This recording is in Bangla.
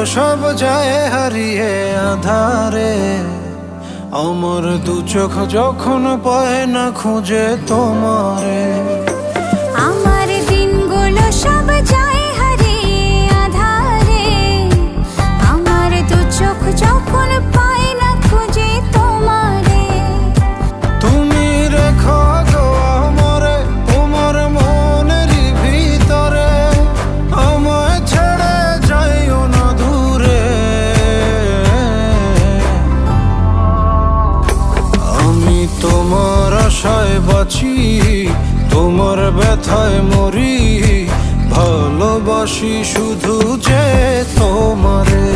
সব যায় হারিয়ে আধারে, আমার দু চোখ যখন পায় না খুঁজে তোমারে। আমার দিনগুলো সব যায় হারিয়ে আধারে, আমার দু চোখ যখন পায় না খুঁজে তোমারে। তুমি রেখো গো আমরে তোমার মনের ভিতরে, আমায় ছেড়ে যাইও না দূরে। আমি তোমার আশায় বাঁচি, তোমার ব্যথায় মরি, ভালোবাসি শুধু যে তোমারে।